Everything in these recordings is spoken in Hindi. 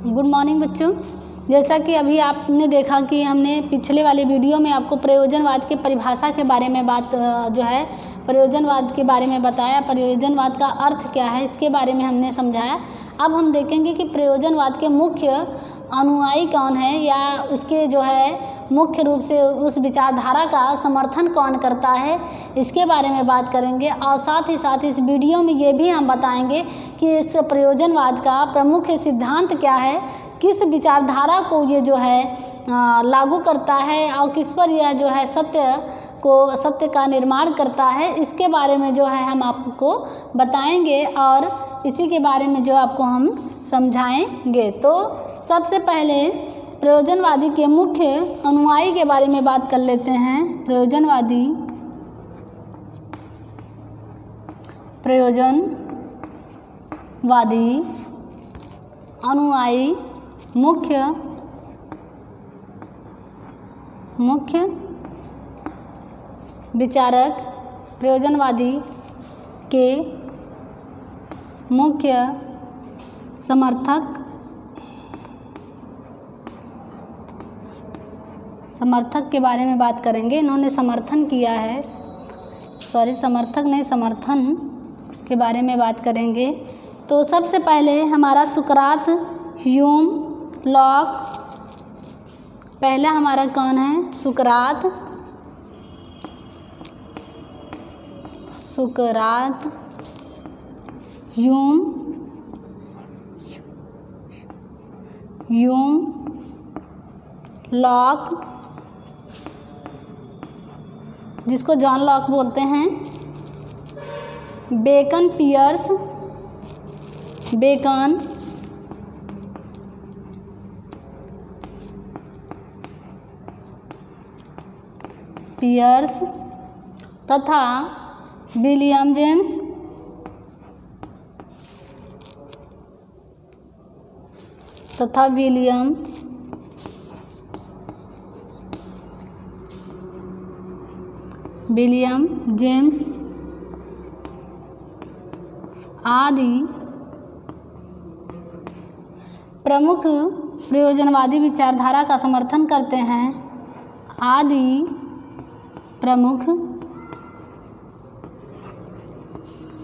गुड मॉर्निंग बच्चों। जैसा कि अभी आपने देखा कि हमने पिछले वाले वीडियो में आपको प्रयोजनवाद के परिभाषा के बारे में प्रयोजनवाद के बारे में बताया, प्रयोजनवाद का अर्थ क्या है इसके बारे में हमने समझाया। अब हम देखेंगे कि प्रयोजनवाद के मुख्य अनुयायी कौन है या उसके मुख्य रूप से उस विचारधारा का समर्थन कौन करता है, इसके बारे में बात करेंगे। और साथ ही साथ इस वीडियो में ये भी हम बताएंगे कि इस प्रयोजनवाद का प्रमुख सिद्धांत क्या है, किस विचारधारा को ये लागू करता है और किस पर यह सत्य का निर्माण करता है, इसके बारे में हम आपको बताएंगे और इसी के बारे में आपको हम समझाएंगे। तो सबसे पहले प्रयोजनवादी के मुख्य अनुयायी के बारे में बात कर लेते हैं। प्रयोजनवादी अनुयायी मुख्य विचारक, प्रयोजनवादी के मुख्य समर्थक के बारे में बात करेंगे। इन्होंने समर्थन किया है, समर्थन के बारे में बात करेंगे। तो सबसे पहले हमारा सुकरात, ह्यूम, लॉक। पहला हमारा कौन है? सुकरात, ह्यूम, लॉक, जिसको जॉन लॉक बोलते हैं, बेकन, पियर्स तथा विलियम जेम्स। आदि प्रमुख प्रयोजनवादी विचारधारा का समर्थन करते हैं।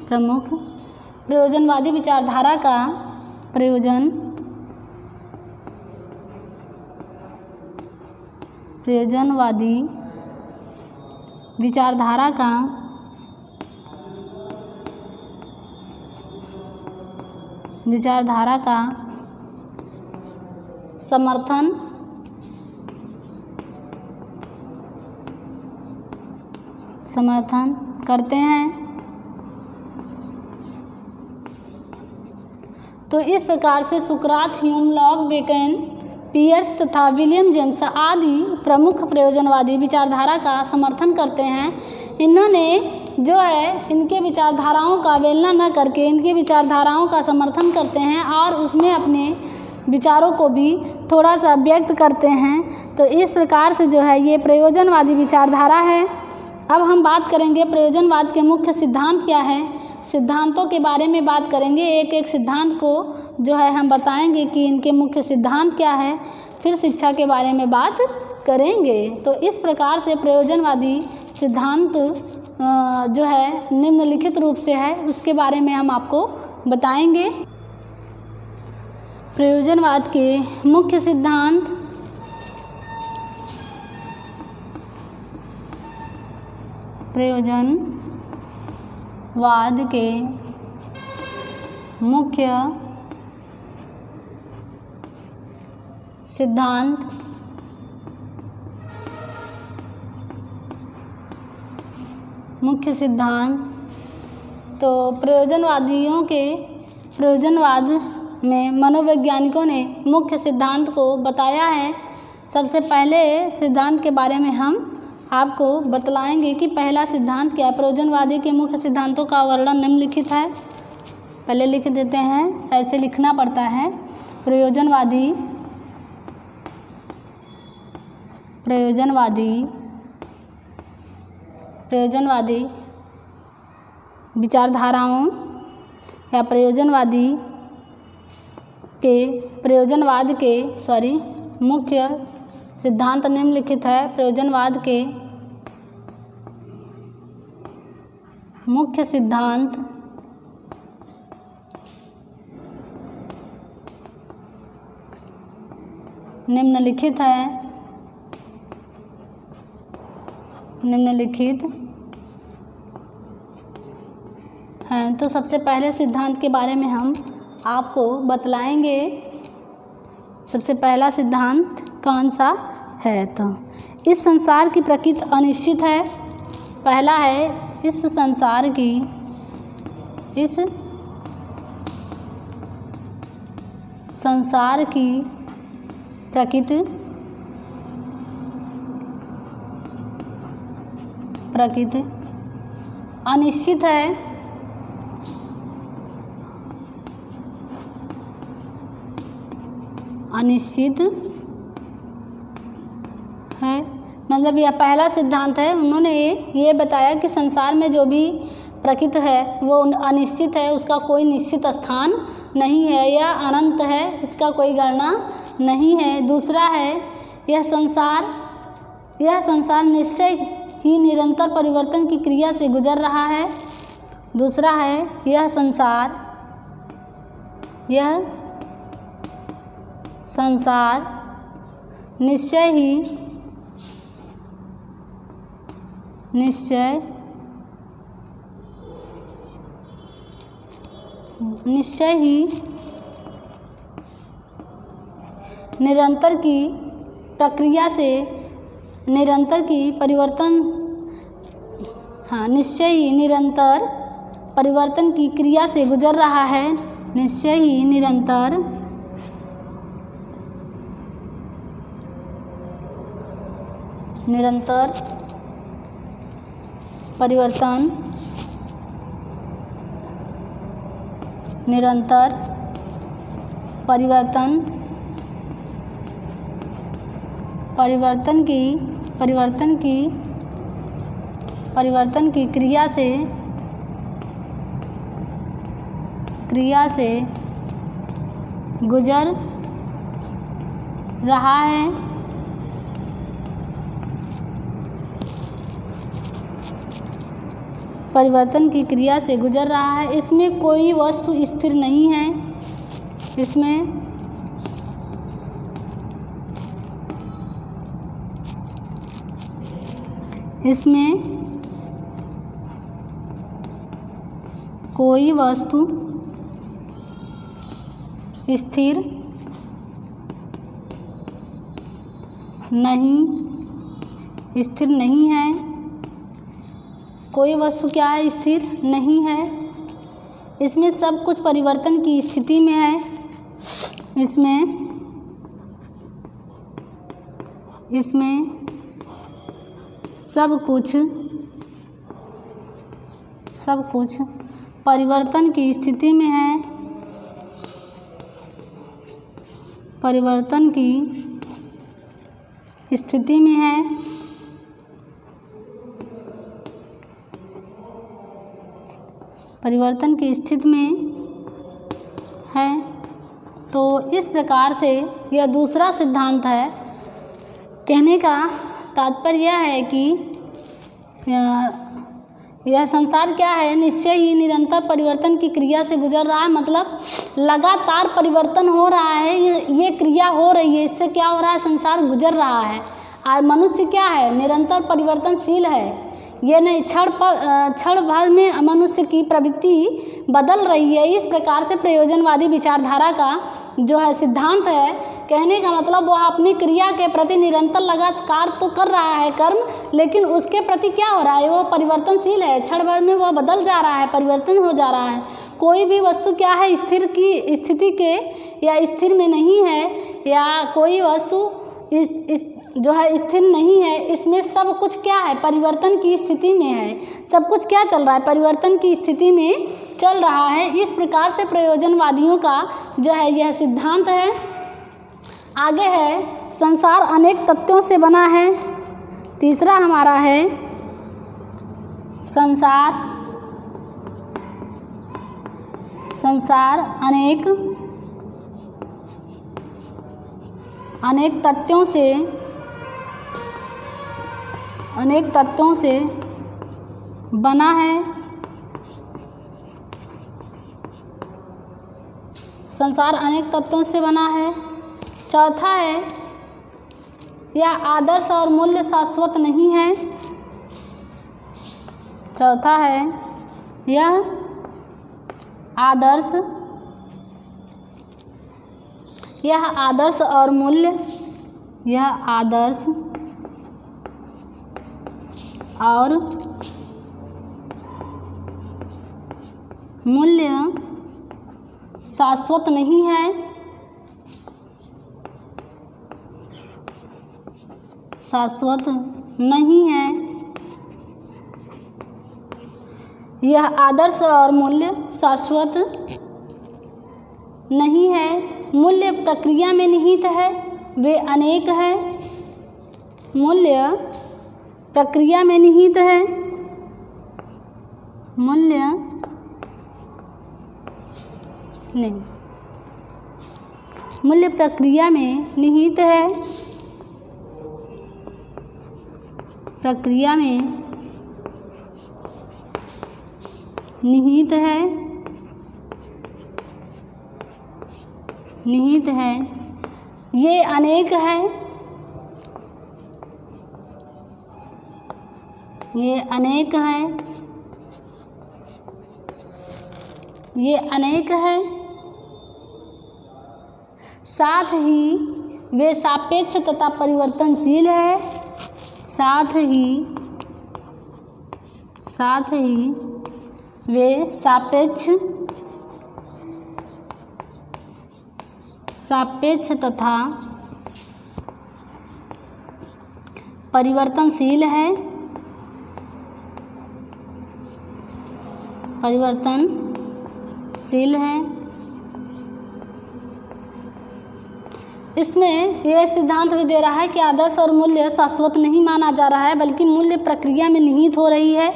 प्रमुख प्रयोजनवादी विचारधारा का विचारधारा का समर्थन करते हैं। तो इस प्रकार से सुकरात, ह्यूम, लॉक, बेकन, पियर्स तथा विलियम जेम्स आदि प्रमुख प्रयोजनवादी विचारधारा का समर्थन करते हैं। इन्होंने इनके विचारधाराओं का अवहेलना न करके इनके विचारधाराओं का समर्थन करते हैं और उसमें अपने विचारों को भी थोड़ा सा व्यक्त करते हैं। तो इस प्रकार से ये प्रयोजनवादी विचारधारा है। अब हम बात करेंगे प्रयोजनवाद के मुख्य सिद्धांत क्या है, सिद्धांतों के बारे में बात करेंगे। एक एक सिद्धांत को हम बताएंगे कि इनके मुख्य सिद्धांत क्या है, फिर शिक्षा के बारे में बात करेंगे। तो इस प्रकार से प्रयोजनवादी सिद्धांत निम्नलिखित रूप से है, उसके बारे में हम आपको बताएंगे। प्रयोजनवाद के मुख्य सिद्धांत। प्रयोजनवाद के मुख्य सिद्धांत। तो प्रयोजनवाद में मनोवैज्ञानिकों ने मुख्य सिद्धांत को बताया है। सबसे पहले सिद्धांत के बारे में हम आपको बतलाएंगे कि पहला सिद्धांत क्या है। प्रयोजनवादी के मुख्य सिद्धांतों का वर्णन निम्नलिखित है। पहले लिख देते हैं, ऐसे लिखना पड़ता है। प्रयोजनवादी विचारधाराओं या प्रयोजनवादी मुख्य सिद्धांत निम्नलिखित है। प्रयोजनवाद के मुख्य सिद्धांत निम्नलिखित हैं। तो सबसे पहले सिद्धांत के बारे में हम आपको बतलाएंगे। सबसे पहला सिद्धांत कौन सा है? तो इस संसार की प्रकृति अनिश्चित है। पहला है इस संसार की प्रकृति अनिश्चित है। मतलब यह पहला सिद्धांत है। उन्होंने ये बताया कि संसार में जो भी प्रकृति है वो अनिश्चित है, उसका कोई निश्चित स्थान नहीं है, यह अनंत है, इसका कोई गणना नहीं है। दूसरा है यह संसार निश्चय ही निरंतर परिवर्तन की क्रिया से गुजर रहा है। दूसरा है यह संसार निश्चय ही निरंतर की प्रक्रिया से निश्चय ही निरंतर परिवर्तन की क्रिया से गुजर रहा है। निश्चय ही निरंतर परिवर्तन की क्रिया से गुजर रहा है। परिवर्तन की क्रिया से गुजर रहा है। इसमें कोई वस्तु स्थिर नहीं है। इसमें कोई वस्तु स्थिर नहीं है। कोई वस्तु क्या है? स्थिर नहीं है। इसमें सब कुछ परिवर्तन की स्थिति में है। इसमें सब कुछ परिवर्तन की स्थिति में है। परिवर्तन की स्थिति में है। तो इस प्रकार से यह दूसरा सिद्धांत है। कहने का तात्पर्य यह है कि यह संसार क्या है? निश्चय ही निरंतर परिवर्तन की क्रिया से गुजर रहा है। मतलब लगातार परिवर्तन हो रहा है, ये क्रिया हो रही है। इससे क्या हो रहा है? संसार गुजर रहा है। और मनुष्य क्या है? निरंतर परिवर्तनशील है। ये नहीं क्षण भर में मनुष्य की प्रवृत्ति बदल रही है। इस प्रकार से प्रयोजनवादी विचारधारा का जो है सिद्धांत है, कहने का मतलब वह अपनी क्रिया के प्रति निरंतर लगातार तो कर रहा है कर्म, लेकिन उसके प्रति क्या हो रहा है? वो परिवर्तनशील है। क्षण भर में वह बदल जा रहा है, परिवर्तन हो जा रहा है। कोई भी वस्तु क्या है? स्थिर की स्थिति के या स्थिर में नहीं है, या कोई वस्तु जो है स्थिर नहीं है। इसमें सब कुछ क्या है? परिवर्तन की स्थिति में है। सब कुछ क्या चल रहा है? परिवर्तन की स्थिति में चल रहा है। इस प्रकार से प्रयोजनवादियों का जो है यह सिद्धांत है। आगे है संसार अनेक तत्वों से बना है। तीसरा हमारा है संसार अनेक अनेक तत्वों से बना है। संसार अनेक तत्वों से बना है। चौथा है, यह आदर्श और मूल्य शाश्वत नहीं है। चौथा है, यह आदर्श और मूल्य शाश्वत नहीं है। यह आदर्श और मूल्य शाश्वत नहीं है। मूल्य प्रक्रिया में निहित है, वे अनेक है। मूल्य प्रक्रिया में निहित है। मूल्य प्रक्रिया में निहित है। प्रक्रिया में निहित है। ये अनेक है। ये अनेक है। साथ ही वे सापेक्ष तथा परिवर्तनशील है। साथ ही वे सापेक्ष तथा परिवर्तनशील है। इसमें यह सिद्धांत भी दे रहा है कि आदर्श और मूल्य शाश्वत नहीं माना जा रहा है, बल्कि मूल्य प्रक्रिया में निहित हो रही है।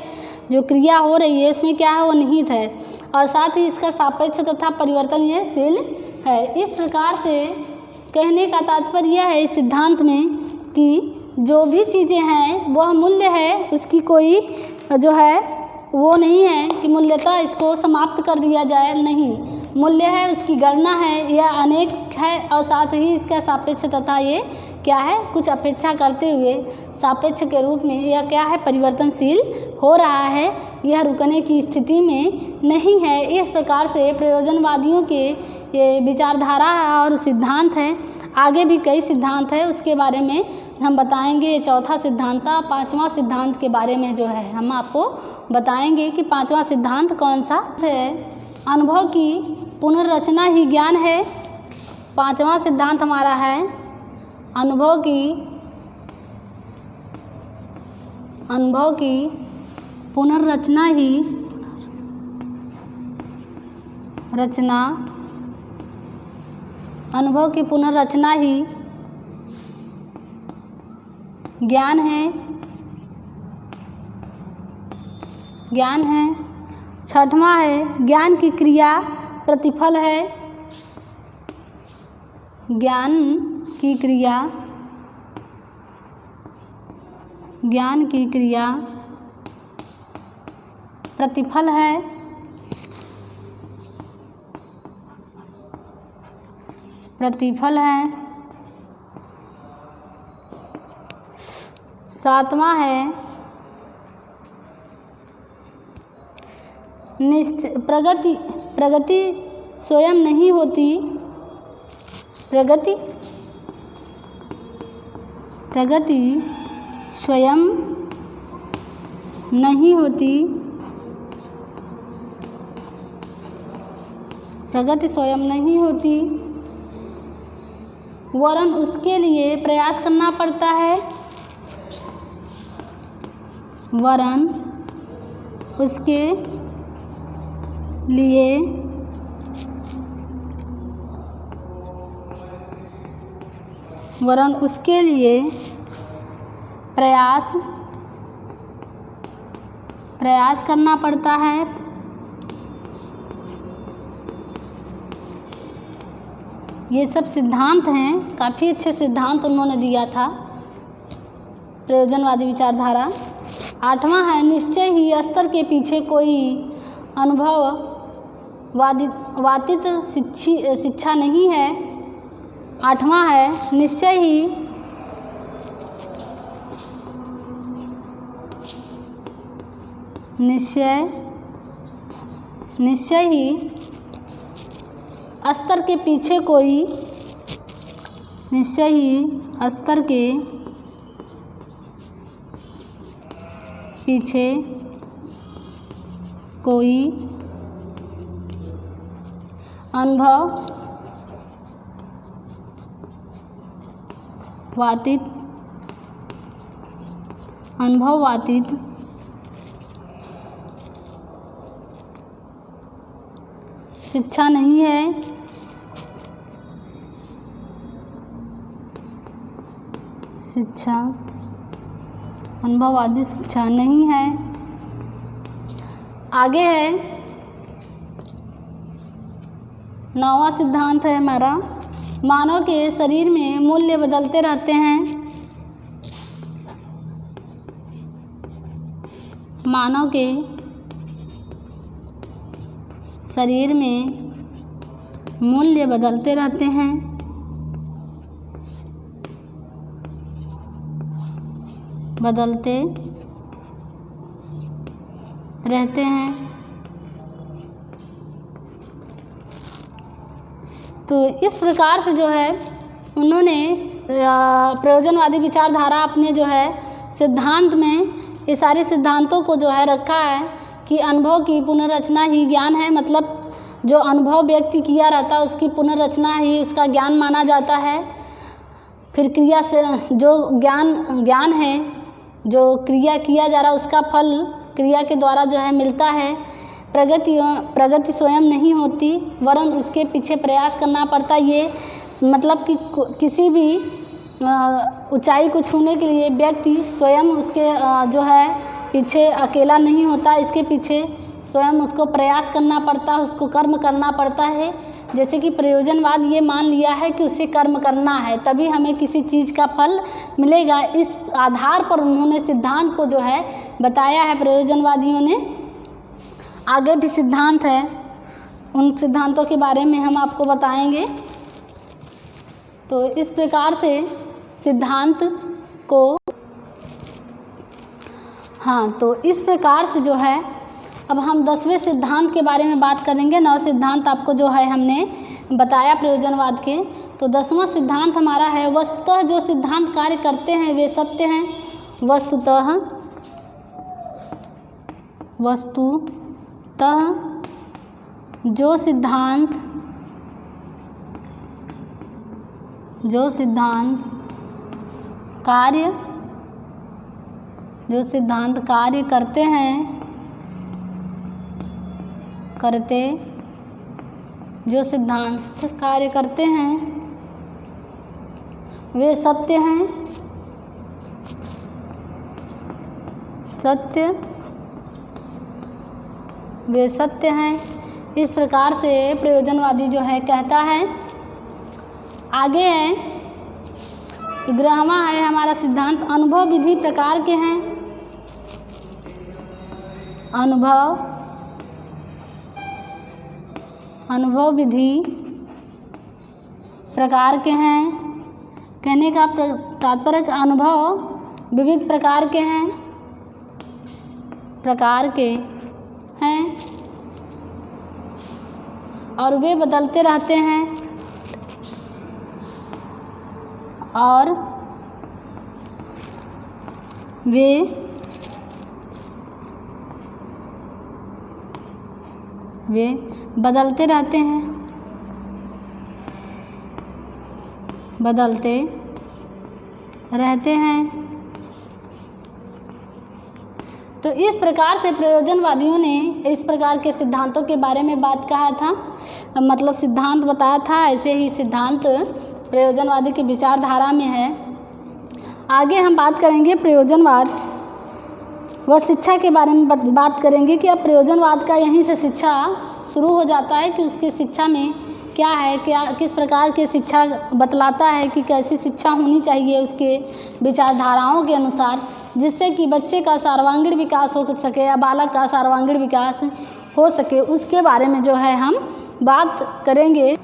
जो क्रिया हो रही है इसमें क्या है, वो निहित है, और साथ ही इसका सापेक्ष तथा परिवर्तनशील है। इस प्रकार से कहने का तात्पर्य यह है इस सिद्धांत में कि जो भी चीज़ें हैं वह मूल्य है, इसकी कोई जो है वो नहीं है कि मूल्यता इसको समाप्त कर दिया जाए, नहीं। मूल्य है, उसकी गणना है, यह अनेक है, और साथ ही इसका सापेक्ष तथा ये क्या है, कुछ अपेक्षा करते हुए सापेक्ष के रूप में यह क्या है, परिवर्तनशील हो रहा है। यह रुकने की स्थिति में नहीं है। इस प्रकार से प्रयोजनवादियों के ये विचारधारा और सिद्धांत है। आगे भी कई सिद्धांत है, उसके बारे में हम बताएंगे। ये चौथा सिद्धांत था। पांचवा सिद्धांत के बारे में जो है हम आपको बताएंगे कि पांचवा सिद्धांत कौन सा है। अनुभव की पुनर्रचना ही ज्ञान है। पांचवा सिद्धांत हमारा है अनुभव की पुनर्रचना ही अनुभव की पुनर्रचना ही ज्ञान है। छठवां है, ज्ञान की क्रिया प्रतिफल है। ज्ञान की क्रिया प्रतिफल है। सातवां है प्रगति स्वयं नहीं होती। प्रगति स्वयं नहीं होती। वरन उसके लिए प्रयास करना पड़ता है। वरन उसके लिए प्रयास करना पड़ता है। ये सब सिद्धांत हैं, काफ़ी अच्छे सिद्धांत उन्होंने दिया था प्रयोजनवादी विचारधारा। 8वां है निश्चय ही स्तर के पीछे कोई अनुभववादित शिक्षा नहीं है। 8वां है निश्चय ही स्तर के पीछे कोई अनुभववादित शिक्षा नहीं है। अनुभववादी शिक्षा नहीं है। आगे है 9वां सिद्धांत है हमारा, मानव के शरीर में मूल्य बदलते रहते हैं। मानव के शरीर में मूल्य बदलते रहते हैं। तो इस प्रकार से जो है उन्होंने प्रयोजनवादी विचारधारा अपने जो है सिद्धांत में ये सारे सिद्धांतों को जो है रखा है कि अनुभव की पुनर्रचना ही ज्ञान है। मतलब जो अनुभव व्यक्ति किया रहता है उसकी पुनर्रचना ही उसका ज्ञान माना जाता है। फिर क्रिया से जो ज्ञान है, जो क्रिया किया जा रहा है उसका फल क्रिया के द्वारा जो है मिलता है। प्रगति स्वयं नहीं होती वरन उसके पीछे प्रयास करना पड़ता है। ये मतलब कि किसी भी ऊंचाई को छूने के लिए व्यक्ति स्वयं उसके जो है पीछे अकेला नहीं होता, इसके पीछे स्वयं उसको प्रयास करना पड़ता है, उसको कर्म करना पड़ता है। जैसे कि प्रयोजनवाद ये मान लिया है कि उसे कर्म करना है तभी हमें किसी चीज़ का फल मिलेगा। इस आधार पर उन्होंने सिद्धांत को जो है बताया है प्रयोजनवादियों ने। आगे भी सिद्धांत है, उन सिद्धांतों के बारे में हम आपको बताएंगे। तो इस प्रकार से सिद्धांत को तो इस प्रकार से जो है अब हम 10वें सिद्धांत के बारे में बात करेंगे। 9 सिद्धांत आपको जो है हमने बताया प्रयोजनवाद के। तो 10वां सिद्धांत हमारा है वस्तुतः जो सिद्धांत कार्य करते हैं वे सत्य हैं। वस्तुतः जो सिद्धांत कार्य करते हैं वे सत्य हैं। वे सत्य हैं। इस प्रकार से प्रयोजनवादी जो है कहता है। आगे है 11वां है हमारा सिद्धांत अनुभव विधि प्रकार के हैं। अनुभव विधि प्रकार के हैं। कहने का तात्पर्य अनुभव विविध प्रकार के हैं और वे बदलते रहते हैं और वे बदलते रहते हैं। तो इस प्रकार से प्रयोजनवादियों ने इस प्रकार के सिद्धांतों के बारे में बात कहा था, मतलब सिद्धांत बताया था। ऐसे ही सिद्धांत प्रयोजनवादी की विचारधारा में है। आगे हम बात करेंगे प्रयोजनवाद व शिक्षा के बारे में बात करेंगे कि अब प्रयोजनवाद का यहीं से शिक्षा शुरू हो जाता है कि उसकी शिक्षा में क्या है, क्या किस प्रकार की शिक्षा बतलाता है कि कैसी शिक्षा होनी चाहिए उसके विचारधाराओं के अनुसार, जिससे कि बच्चे का सर्वांगीण विकास हो सके या बालक का सर्वांगीण विकास हो सके, उसके बारे में जो है हम बात करेंगे।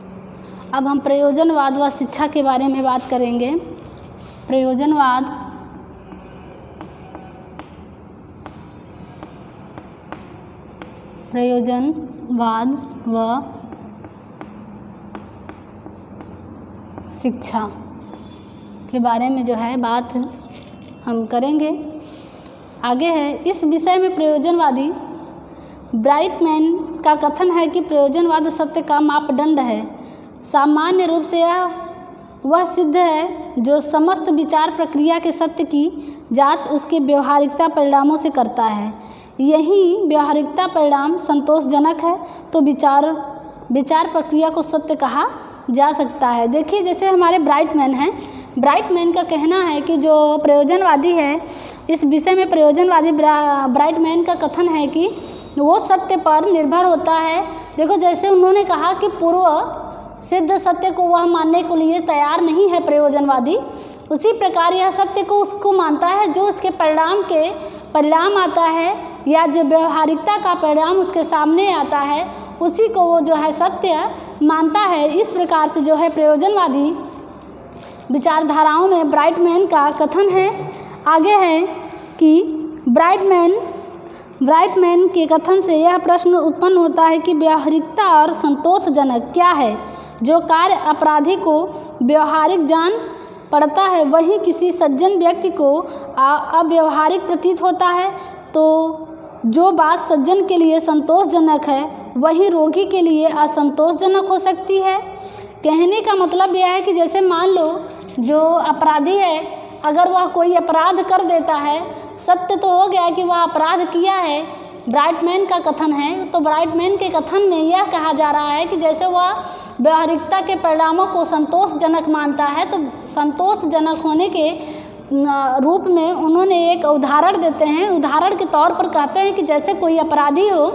अब हम प्रयोजनवाद व शिक्षा के बारे में बात करेंगे। प्रयोजनवाद व शिक्षा के बारे में जो है बात हम करेंगे। आगे है, इस विषय में प्रयोजनवादी ब्राइटमैन का कथन है कि प्रयोजनवाद सत्य का मापदंड है। सामान्य रूप से यह वह सिद्ध है जो समस्त विचार प्रक्रिया के सत्य की जांच उसके व्यवहारिकता परिणामों से करता है। यही व्यवहारिकता परिणाम संतोषजनक है तो विचार प्रक्रिया को सत्य कहा जा सकता है। देखिए, जैसे हमारे ब्राइटमैन हैं, ब्राइटमैन का कहना है कि जो प्रयोजनवादी है, इस विषय में प्रयोजनवादी ब्राइटमैन का कथन है कि वो सत्य पर निर्भर होता है। देखो, जैसे उन्होंने कहा कि पूर्व सिद्ध सत्य को वह मानने के लिए तैयार नहीं है प्रयोजनवादी, उसी प्रकार यह सत्य को उसको मानता है जो उसके परिणाम आता है या जो व्यवहारिकता का परिणाम उसके सामने आता है, उसी को वो जो है सत्य मानता है। इस प्रकार से जो है प्रयोजनवादी विचारधाराओं में ब्राइटमैन का कथन है। आगे है कि ब्राइटमैन के कथन से यह प्रश्न उत्पन्न होता है कि व्यवहारिकता और संतोषजनक क्या है। जो कार्य अपराधी को व्यवहारिक जान पड़ता है वही किसी सज्जन व्यक्ति को अव्यवहारिक प्रतीत होता है, तो जो बात सज्जन के लिए संतोषजनक है वही रोगी के लिए असंतोषजनक हो सकती है। कहने का मतलब यह है कि जैसे मान लो जो अपराधी है, अगर वह कोई अपराध कर देता है, सत्य तो हो गया कि वह अपराध किया है, ब्राइटमैन का कथन है, तो ब्राइटमैन के कथन में यह कहा जा रहा है कि जैसे वह व्यवहारिकता के परिणामों को संतोषजनक मानता है, तो संतोषजनक होने के रूप में उन्होंने एक उदाहरण देते हैं। उदाहरण के तौर पर कहते हैं कि जैसे कोई अपराधी हो,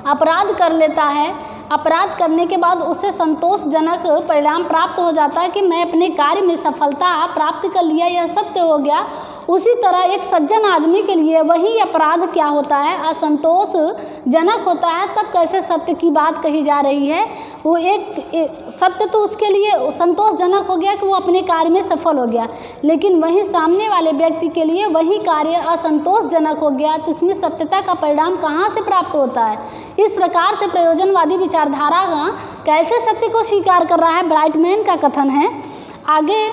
अपराध कर लेता है, अपराध करने के बाद उससे संतोषजनक परिणाम प्राप्त हो जाता है कि मैं अपने कार्य में सफलता प्राप्त कर लिया, यह सत्य हो गया। उसी तरह एक सज्जन आदमी के लिए वही अपराध क्या होता है, असंतोषजनक होता है। तब कैसे सत्य की बात कही जा रही है, वो एक सत्य तो उसके लिए संतोषजनक हो गया कि वो अपने कार्य में सफल हो गया, लेकिन वही सामने वाले व्यक्ति के लिए वही कार्य असंतोषजनक हो गया, तो इसमें सत्यता का परिणाम कहाँ से प्राप्त होता है। इस प्रकार से प्रयोजनवादी विचारधारा कैसे सत्य को स्वीकार कर रहा है, ब्राइटमैन का कथन है। आगे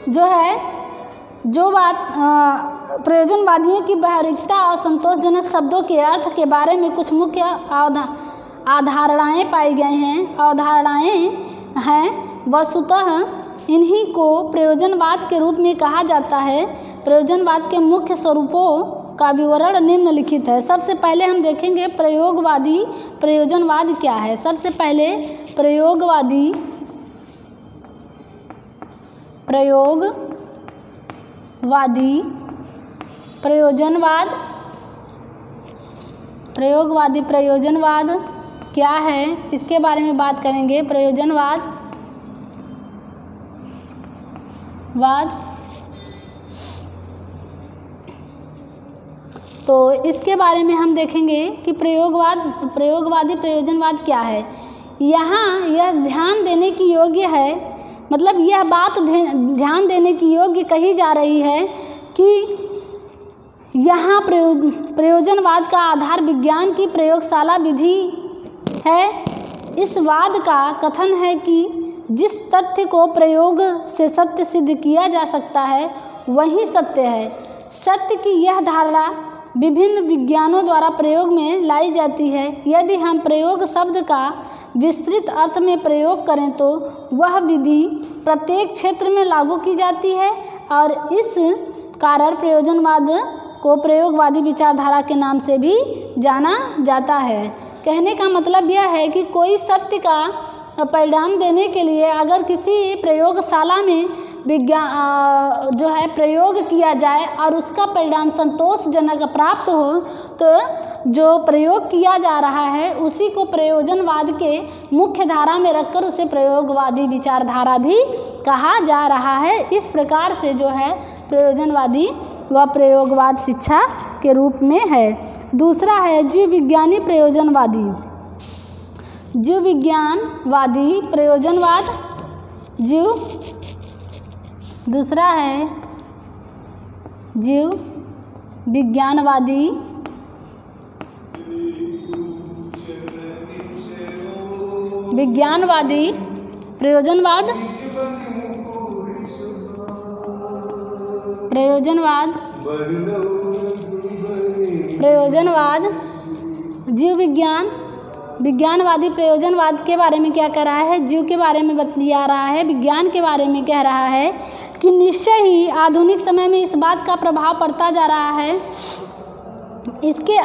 जो है, जो बात प्रयोजनवादियों की व्यवहारिकता और संतोषजनक शब्दों के अर्थ के बारे में कुछ मुख्य अवधारणाएँ पाई गई हैं, अवधारणाएँ हैं, वस्तुतः इन्हीं को प्रयोजनवाद के रूप में कहा जाता है। प्रयोजनवाद के मुख्य स्वरूपों का विवरण निम्नलिखित है। सबसे पहले हम देखेंगे प्रयोगवादी प्रयोजनवाद क्या है। सबसे पहले प्रयोगवादी प्रयोजनवाद क्या है, इसके बारे में बात करेंगे। प्रयोजनवाद तो इसके बारे में हम देखेंगे कि प्रयोगवादी प्रयोजनवाद क्या है। यहाँ यह ध्यान देने की योग्य है, मतलब यह बात ध्यान देने की योग्य कही जा रही है कि यहाँ प्रयोजनवाद का आधार विज्ञान की प्रयोगशाला विधि है। इस वाद का कथन है कि जिस तथ्य को प्रयोग से सत्य सिद्ध किया जा सकता है वही सत्य है। सत्य की यह धारणा विभिन्न विज्ञानों द्वारा प्रयोग में लाई जाती है। यदि हम प्रयोग शब्द का विस्तृत अर्थ में प्रयोग करें तो वह विधि प्रत्येक क्षेत्र में लागू की जाती है और इस कारण प्रयोजनवाद को प्रयोगवादी विचारधारा के नाम से भी जाना जाता है। कहने का मतलब यह है कि कोई सत्य का परिणाम देने के लिए अगर किसी प्रयोगशाला में विज्ञान जो है प्रयोग किया जाए और उसका परिणाम संतोषजनक प्राप्त हो, तो जो प्रयोग किया जा रहा है उसी को प्रयोजनवाद के मुख्य धारा में रखकर उसे प्रयोगवादी विचारधारा भी कहा जा रहा है। इस प्रकार से जो है प्रयोजनवादी व प्रयोगवाद शिक्षा के रूप में है। दूसरा है जीव विज्ञानी प्रयोजनवादी। जीव विज्ञानवादी प्रयोजनवाद दूसरा है जीव विज्ञानवादी प्रयोजनवाद जीव विज्ञानवादी प्रयोजनवाद के बारे में क्या कह रहा है, जीव के बारे में बतला रहा है, विज्ञान के बारे में कह रहा है कि निश्चय ही आधुनिक समय में इस बात का प्रभाव पड़ता जा रहा है। इसके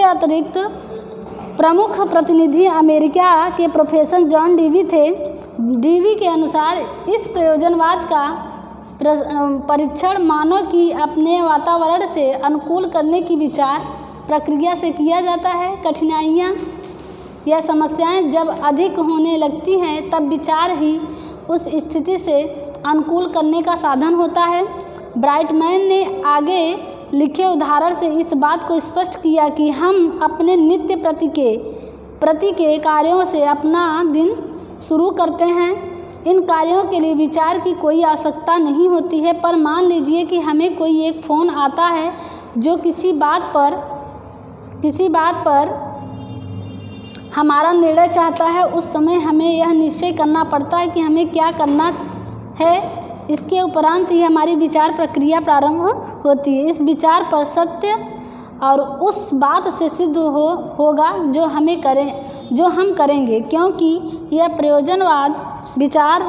अतिरिक्त प्रमुख प्रतिनिधि अमेरिका के प्रोफेसर जॉन डीवी थे। डीवी के अनुसार इस प्रयोजनवाद का परीक्षण मानव की अपने वातावरण से अनुकूल करने की विचार प्रक्रिया से किया जाता है। कठिनाइयाँ या समस्याएं जब अधिक होने लगती हैं तब विचार ही उस स्थिति से अनुकूल करने का साधन होता है। ब्राइटमैन ने आगे लिखे उदाहरण से इस बात को स्पष्ट किया कि हम अपने नित्य प्रति के कार्यों से अपना दिन शुरू करते हैं। इन कार्यों के लिए विचार की कोई आवश्यकता नहीं होती है, पर मान लीजिए कि हमें कोई एक फ़ोन आता है जो किसी बात पर हमारा निर्णय चाहता है। उस समय हमें यह निश्चय करना पड़ता है कि हमें क्या करना है। इसके उपरांत ही हमारी विचार प्रक्रिया प्रारंभ होती है। इस विचार पर सत्य और उस बात से सिद्ध होगा जो हम करेंगे, क्योंकि यह प्रयोजनवाद विचार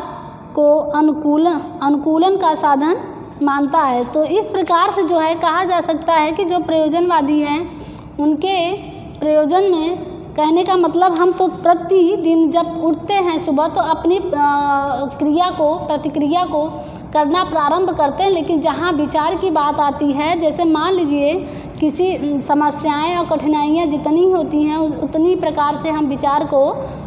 को अनुकूलन का साधन मानता है। तो इस प्रकार से जो है कहा जा सकता है कि जो प्रयोजनवादी हैं उनके प्रयोजन में कहने का मतलब, हम तो प्रतिदिन जब उठते हैं सुबह तो अपनी प्रतिक्रिया को करना प्रारंभ करते हैं, लेकिन जहाँ विचार की बात आती है, जैसे मान लीजिए किसी समस्याएं और कठिनाइयाँ जितनी होती हैं उतनी प्रकार से हम विचार को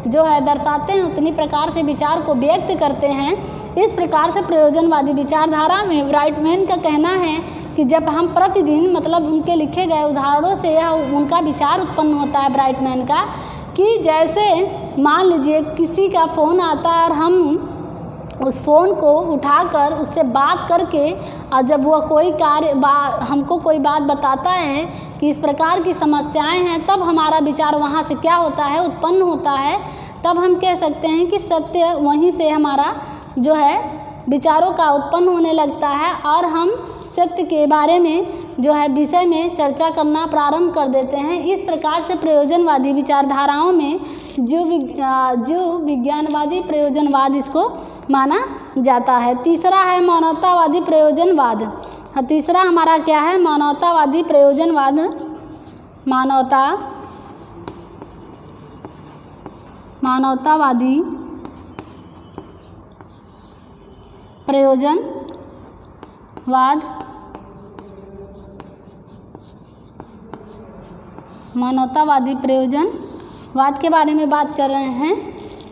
जो है दर्शाते हैं, उतनी प्रकार से विचार को व्यक्त करते हैं। इस प्रकार से प्रयोजनवादी विचारधारा में ब्राइटमैन का कहना है कि जब हम प्रतिदिन मतलब उनके लिखे गए उदाहरणों से उनका विचार उत्पन्न होता है ब्राइटमैन का, कि जैसे मान लीजिए किसी का फ़ोन आता है और हम उस फ़ोन को उठाकर उससे बात करके, और जब वह हमको कोई बात बताता है कि इस प्रकार की समस्याएं हैं, तब हमारा विचार वहाँ से क्या होता है, उत्पन्न होता है। तब हम कह सकते हैं कि सत्य वहीं से हमारा जो है विचारों का उत्पन्न होने लगता है और हम सत्य के बारे में जो है विषय में चर्चा करना प्रारंभ कर देते हैं। इस प्रकार से प्रयोजनवादी विचारधाराओं में जीव विज्ञानवादी प्रयोजनवाद इसको माना जाता है। तीसरा है मानवतावादी प्रयोजनवाद। तीसरा हमारा क्या है, मानवतावादी प्रयोजनवाद। मानवतावादी प्रयोजनवाद के बारे में बात कर रहे हैं।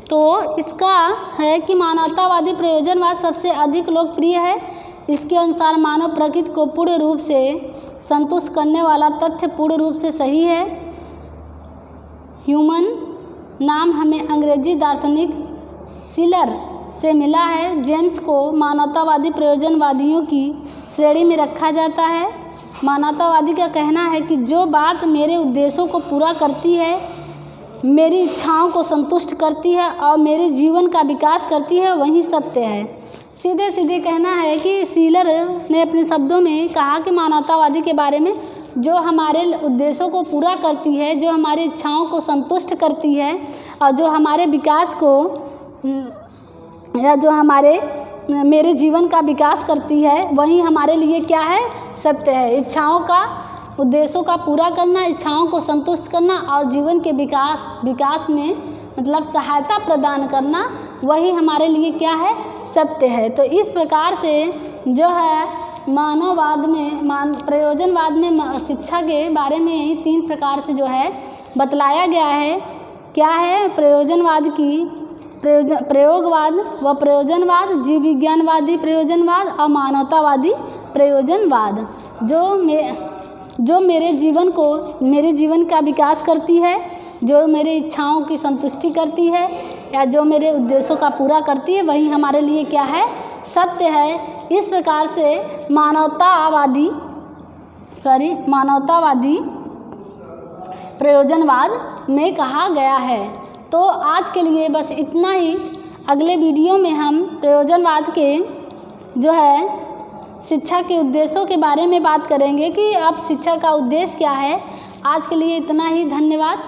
तो इसका है कि मानवतावादी प्रयोजनवाद सबसे अधिक लोकप्रिय है। इसके अनुसार मानव प्रकृति को पूर्ण रूप से संतुष्ट करने वाला तथ्य पूर्ण रूप से सही है। ह्यूमन नाम हमें अंग्रेजी दार्शनिक सिलर से मिला है। जेम्स को मानवतावादी प्रयोजनवादियों की श्रेणी में रखा जाता है। मानवतावादी का कहना है कि जो बात मेरे उद्देश्यों को पूरा करती है, मेरी इच्छाओं को संतुष्ट करती है और मेरे जीवन का विकास करती है, वही सत्य है। सीधे सीधे कहना है कि सीलर ने अपने शब्दों में कहा कि मानवतावादी के बारे में, जो हमारे उद्देश्यों को पूरा करती है, जो हमारी इच्छाओं को संतुष्ट करती है और जो हमारे विकास को या जो मेरे जीवन का विकास करती है, वही हमारे लिए क्या है, सत्य है। इच्छाओं का, उद्देश्यों का पूरा करना, इच्छाओं को संतुष्ट करना और जीवन के विकास में मतलब सहायता प्रदान करना, वही हमारे लिए क्या है, सत्य है। तो इस प्रकार से जो है मानववाद में प्रयोजनवाद में शिक्षा के बारे में ही 3 प्रकार से जो है बतलाया गया है। क्या है, प्रयोजनवाद की प्रयोगवाद व प्रयोजनवाद, जीव विज्ञानवादी प्रयोजनवाद और मानवतावादी प्रयोजनवाद, जो मेरे जीवन का विकास करती है, जो मेरे इच्छाओं की संतुष्टि करती है या जो मेरे उद्देश्यों का पूरा करती है, वही हमारे लिए क्या है, सत्य है। इस प्रकार से मानवतावादी प्रयोजनवाद में कहा गया है। तो आज के लिए बस इतना ही। अगले वीडियो में हम प्रयोजनवाद के जो है शिक्षा के उद्देश्यों के बारे में बात करेंगे कि अब शिक्षा का उद्देश्य क्या है। आज के लिए इतना ही, धन्यवाद।